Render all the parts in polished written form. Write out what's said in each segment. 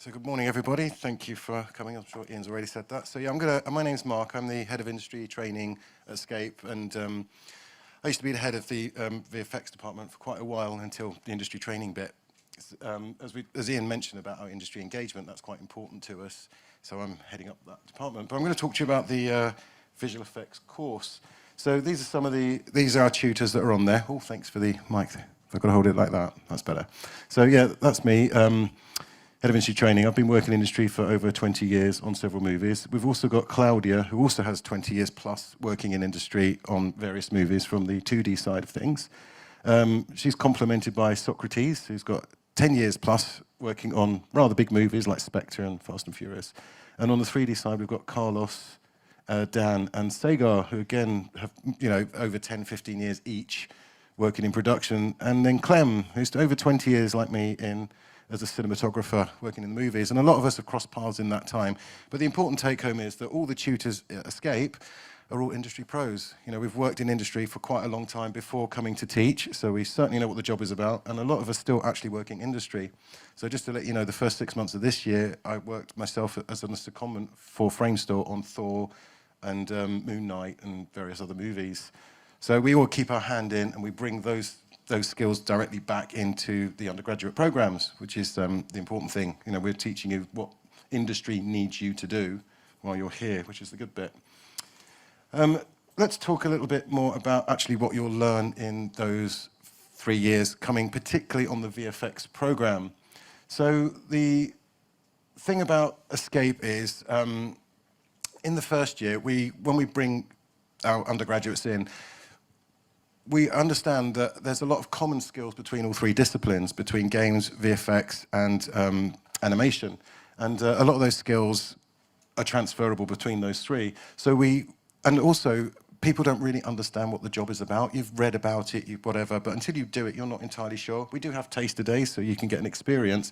So good morning, everybody. Thank you for coming. I'm sure Ian's already said that. So yeah, my name's Mark. I'm the head of industry training at Scape, and I used to be the head of the VFX department for quite a while until the industry training bit. As Ian mentioned about our industry engagement, that's quite important to us. So I'm heading up that department. But I'm going to talk to you about the visual effects course. So these are our tutors that are on there. Oh, thanks for the mic. I've got to hold it like that. That's better. So yeah, that's me. Head of industry training. I've been working in industry for over 20 years on several movies. We've also got Claudia, who also has 20 years plus working in industry on various movies from the 2D side of things. She's complemented by Socrates, who's got 10 years plus working on rather big movies like Spectre and Fast and Furious. And on the 3D side, we've got Carlos, Dan, and Sagar, who again have over 10, 15 years each working in production. And then Clem, who's over 20 years like me as a cinematographer working in the movies, and a lot of us have crossed paths in that time. But the important take-home is that all the tutors at Escape are all industry pros. We've worked in industry for quite a long time before coming to teach, so we certainly know what the job is about, and a lot of us still actually working industry. So just to let you know, the first 6 months of this year, I worked myself as an secondment for Framestore on Thor and Moon Knight and various other movies. So we all keep our hand in, and we bring those skills directly back into the undergraduate programs, which is the important thing. We're teaching you what industry needs you to do while you're here, which is the good bit. Let's talk a little bit more about actually what you'll learn in those 3 years coming, particularly on the VFX program. So the thing about Escape is, in the first year, when we bring our undergraduates in, we understand that there's a lot of common skills between all three disciplines, between games, VFX, and animation. And a lot of those skills are transferable between those three. And also, people don't really understand what the job is about. You've read about it, whatever, but until you do it, you're not entirely sure. We do have taster days, so you can get an experience,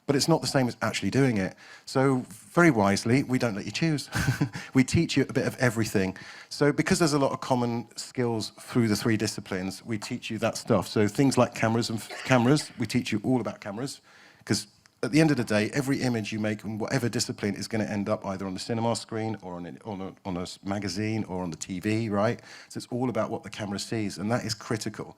but it's not the same as actually doing it. So very wisely, we don't let you choose. We teach you a bit of everything. So because there's a lot of common skills through the three disciplines, we teach you that stuff. So things like cameras, we teach you all about cameras, because at the end of the day, every image you make in whatever discipline is going to end up either on the cinema screen or on a magazine or on the TV, right? So it's all about what the camera sees, and that is critical.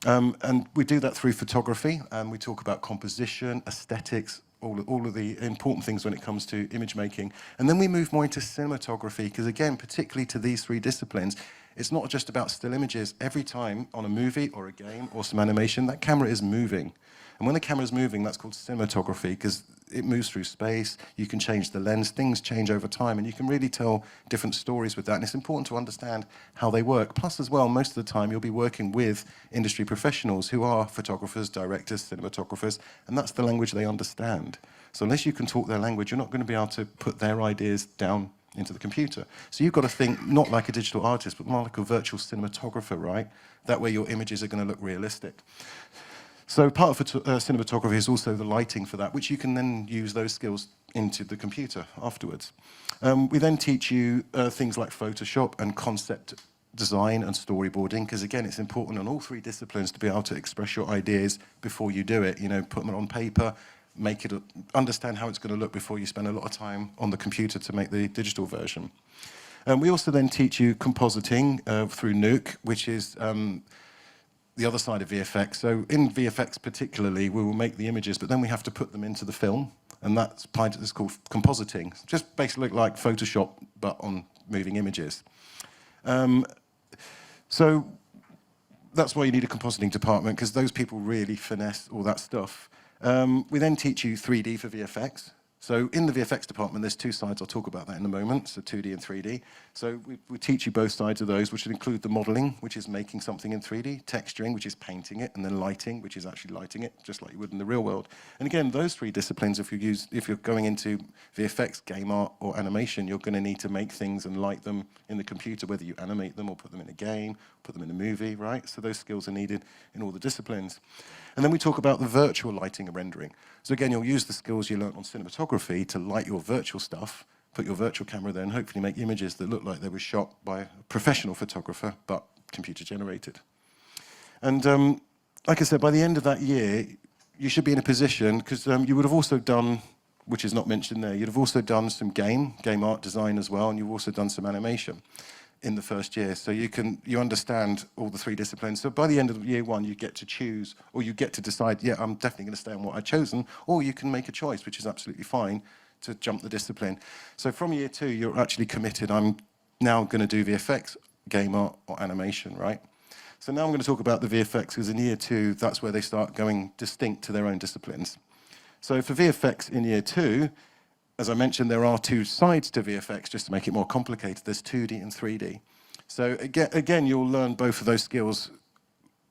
And we do that through photography, and we talk about composition, aesthetics, all of the important things when it comes to image making. And then we move more into cinematography, because again, particularly to these three disciplines, it's not just about still images. Every time on a movie or a game or some animation, that camera is moving. And when the camera is moving, that's called cinematography, because it moves through space, you can change the lens, things change over time, and you can really tell different stories with that. And it's important to understand how they work. Plus, as well, most of the time, you'll be working with industry professionals who are photographers, directors, cinematographers, and that's the language they understand. So unless you can talk their language, you're not going to be able to put their ideas down into the computer. So you've got to think not like a digital artist, but more like a virtual cinematographer, right? That way your images are going to look realistic. So part of cinematography is also the lighting for that, which you can then use those skills into the computer afterwards. We then teach you things like Photoshop and concept design and storyboarding, because again, it's important on all three disciplines to be able to express your ideas before you do it. Put them on paper, understand how it's going to look before you spend a lot of time on the computer to make the digital version. We also then teach you compositing through Nuke, which is the other side of VFX. So in VFX particularly, we will make the images, but then we have to put them into the film, and that's called compositing. Just basically like Photoshop, but on moving images. So that's why you need a compositing department, because those people really finesse all that stuff. We then teach you 3D for VFX. So in the VFX department, there's two sides. I'll talk about that in a moment, so 2D and 3D. So we teach you both sides of those, which would include the modeling, which is making something in 3D, texturing, which is painting it, and then lighting, which is actually lighting it, just like you would in the real world. And again, those three disciplines, if you're going into VFX, game art, or animation, you're going to need to make things and light them in the computer, whether you animate them or put them in a game, put them in a movie, right? So those skills are needed in all the disciplines. And then we talk about the virtual lighting and rendering. So again, you'll use the skills you learned on cinematography to light your virtual stuff, put your virtual camera there, and hopefully make images that look like they were shot by a professional photographer, but computer generated. And like I said, by the end of that year, you should be in a position, because you would have also done which is not mentioned there. You'd have also done some game art design as well, and you've also done some animation in the first year. So you understand all the three disciplines. So by the end of year one, you get to choose, or you get to decide, yeah, I'm definitely going to stay on what I've chosen, or you can make a choice, which is absolutely fine, to jump the discipline. So from year two, you're actually committed. I'm now going to do VFX, game art, or animation, right? So now I'm going to talk about the VFX, because in year two, that's where they start going distinct to their own disciplines. So for VFX in year two, as I mentioned, there are two sides to VFX, just to make it more complicated. There's 2D and 3D. So again, you'll learn both of those skills.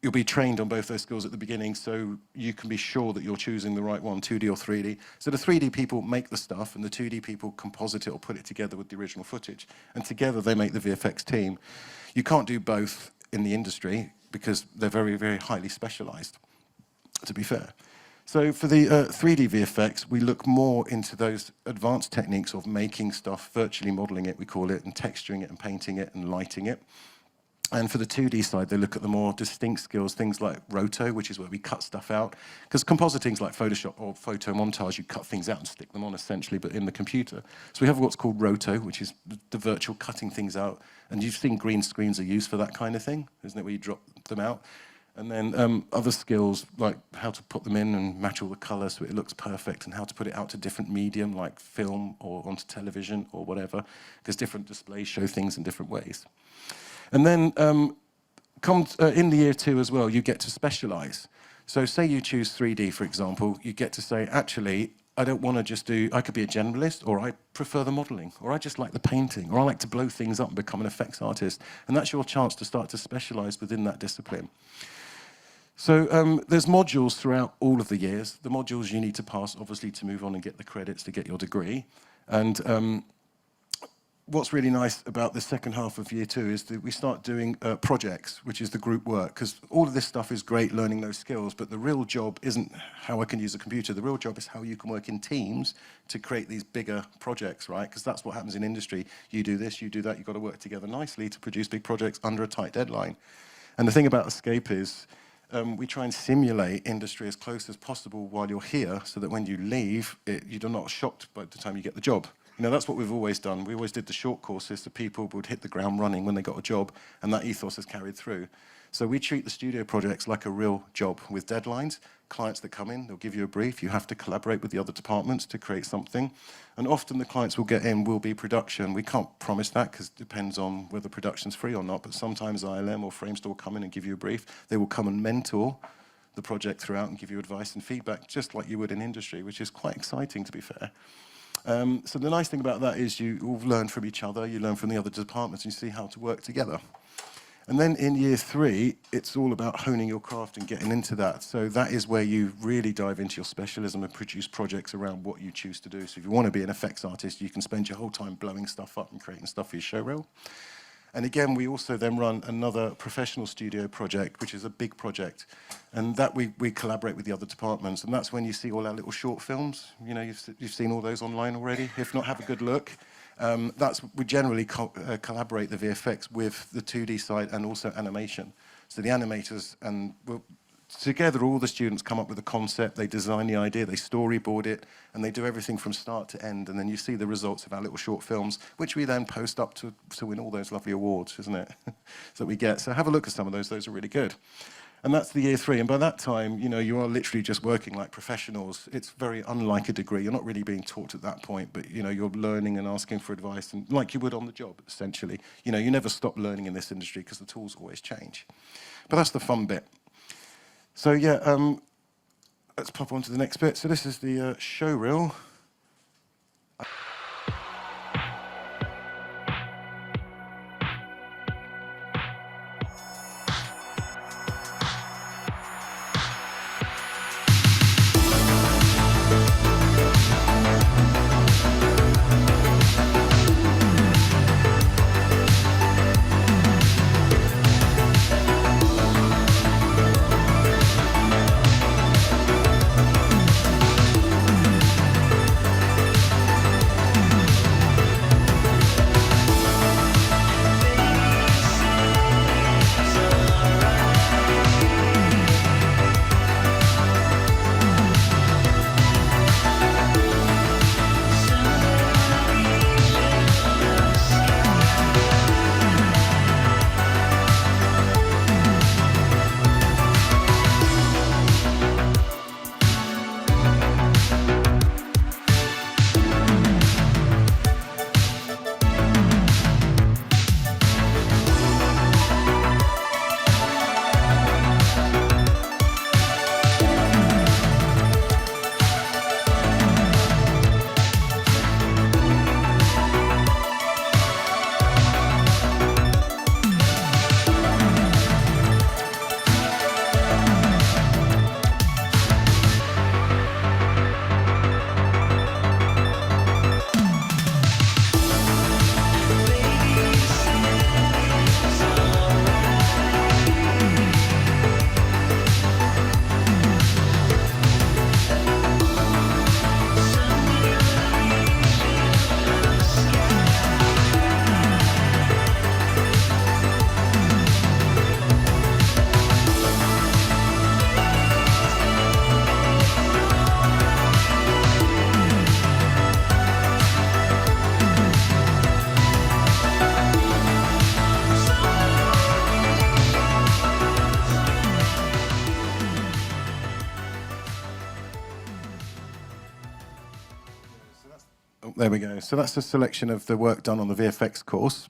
You'll be trained on both those skills at the beginning, so you can be sure that you're choosing the right one, 2D or 3D. So the 3D people make the stuff, and the 2D people composite it or put it together with the original footage. And together they make the VFX team. You can't do both in the industry because they're very, very highly specialized, to be fair. So for the 3D VFX, we look more into those advanced techniques of making stuff, virtually modeling it, we call it, and texturing it and painting it and lighting it. And for the 2D side, they look at the more distinct skills, things like roto, which is where we cut stuff out. Because compositing's like Photoshop or photo montage, you cut things out and stick them on essentially, but in the computer. So we have what's called roto, which is the virtual cutting things out. And you've seen green screens are used for that kind of thing, isn't it, where you drop them out? And then other skills, like how to put them in and match all the colors so it looks perfect, and how to put it out to different medium, like film or onto television or whatever, because different displays show things in different ways. And then in the year two as well, you get to specialize. So say you choose 3D, for example, you get to say, actually, I don't want to just do, I could be a generalist, or I prefer the modeling, or I just like the painting, or I like to blow things up and become an effects artist. And that's your chance to start to specialize within that discipline. So there's modules throughout all of the years. The modules you need to pass, obviously, to move on and get the credits to get your degree. And what's really nice about the second half of year two is that we start doing projects, which is the group work, because all of this stuff is great, learning those skills, but the real job isn't how I can use a computer. The real job is how you can work in teams to create these bigger projects, right? Because that's what happens in industry. You do this, you do that, you've got to work together nicely to produce big projects under a tight deadline. And the thing about Escape is, we try and simulate industry as close as possible while you're here, so that when you leave, you're not shocked by the time you get the job. You know, that's what we've always done. We always did the short courses so people would hit the ground running when they got a job, and that ethos has carried through. So we treat the studio projects like a real job with deadlines. Clients that come in, they'll give you a brief. You have to collaborate with the other departments to create something. And often the clients will get in will be production. We can't promise that because it depends on whether production's free or not, but sometimes ILM or Framestore will come in and give you a brief. They will come and mentor the project throughout and give you advice and feedback, just like you would in industry, which is quite exciting, to be fair. So the nice thing about that is you all learn from each other, you learn from the other departments, and you see how to work together. And then in year three, it's all about honing your craft and getting into that. So that is where you really dive into your specialism and produce projects around what you choose to do. So if you want to be an effects artist, you can spend your whole time blowing stuff up and creating stuff for your showreel. And again, we also then run another professional studio project, which is a big project. And that we collaborate with the other departments. And that's when you see all our little short films. You know, you've seen all those online already. If not, have a good look. We generally collaborate the VFX with the 2D side and also animation. So the animators and together, all the students come up with a concept, they design the idea, they storyboard it, and they do everything from start to end. And then you see the results of our little short films, which we then post up to win all those lovely awards, isn't it? that we get. So have a look at some of those are really good. And that's the year three. And by that time, you know, you are literally just working like professionals. It's very unlike a degree. You're not really being taught at that point, but, you know, you're learning and asking for advice, and like you would on the job, essentially. You know, you never stop learning in this industry because the tools always change. But that's the fun bit. So, yeah, let's pop on to the next bit. So this is the show reel. there we go. So that's a selection of the work done on the VFX course,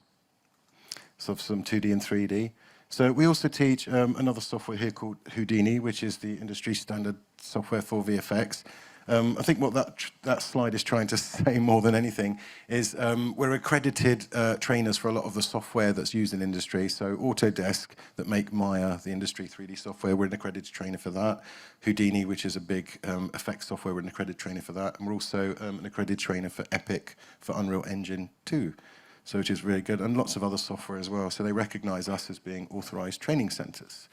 so some 2D and 3D. So we also teach another software here called Houdini, which is the industry standard software for VFX. I think what that slide is trying to say more than anything is we're accredited trainers for a lot of the software that's used in industry. So Autodesk, that make Maya, the industry 3D software, we're an accredited trainer for that. Houdini, which is a big effects software, we're an accredited trainer for that. And we're also an accredited trainer for Epic for Unreal Engine 2. So which is really good, and lots of other software as well. So they recognize us as being authorized training centers.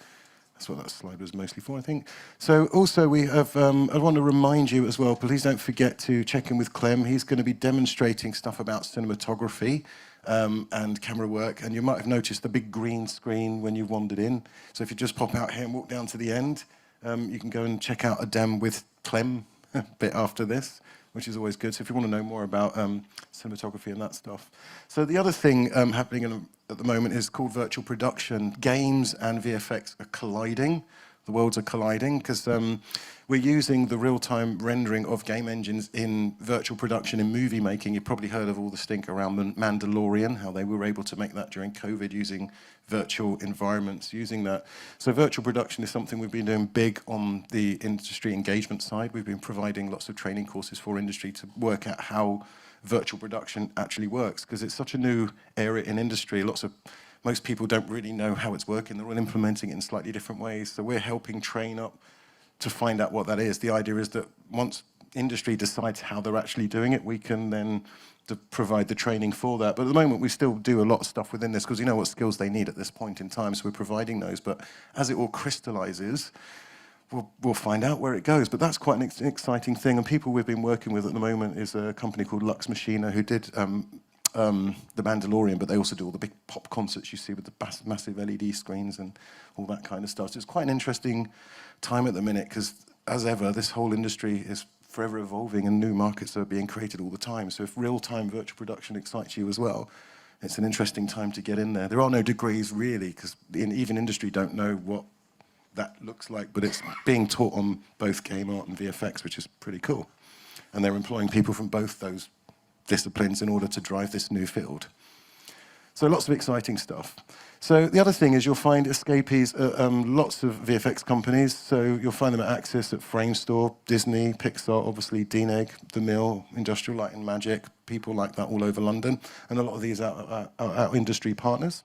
That's what that slide was mostly for, I think. So also we have, I want to remind you as well, please don't forget to check in with Clem. He's going to be demonstrating stuff about cinematography and camera work. And you might have noticed the big green screen when you wandered in. So if you just pop out here and walk down to the end, you can go and check out a dem with Clem a bit after this, which is always good. So if you want to know more about cinematography and that stuff. So the other thing happening at the moment is called virtual production. Games and VFX are colliding. The worlds are colliding because we're using the real-time rendering of game engines in virtual production in movie making. You've probably heard of all the stink around the Mandalorian, how they were able to make that during COVID using virtual environments, using that. So virtual production is something we've been doing big on the industry engagement side. We've been providing lots of training courses for industry to work out how virtual production actually works, because it's such a new area in industry. Most people don't really know how it's working. They're all implementing it in slightly different ways. So we're helping train up to find out what that is. The idea is that once industry decides how they're actually doing it, we can then provide the training for that. But at the moment, we still do a lot of stuff within this because you know what skills they need at this point in time, so we're providing those. But as it all crystallizes, we'll find out where it goes. But that's quite an exciting thing. And people we've been working with at the moment is a company called Lux Machina, who did The Mandalorian, but they also do all the big pop concerts you see with the massive LED screens and all that kind of stuff. So it's quite an interesting time at the minute because, as ever, this whole industry is forever evolving and new markets are being created all the time. So if real-time virtual production excites you as well, it's an interesting time to get in there. There are no degrees really, because even industry don't know what that looks like, but it's being taught on both game art and VFX, which is pretty cool. And they're employing people from both those disciplines in order to drive this new field. So lots of exciting stuff. So the other thing is you'll find escapees at lots of VFX companies. So you'll find them at Axis, at Framestore, Disney, Pixar, obviously, DNEG, The Mill, Industrial Light and Magic, people like that all over London. And a lot of these are our industry partners.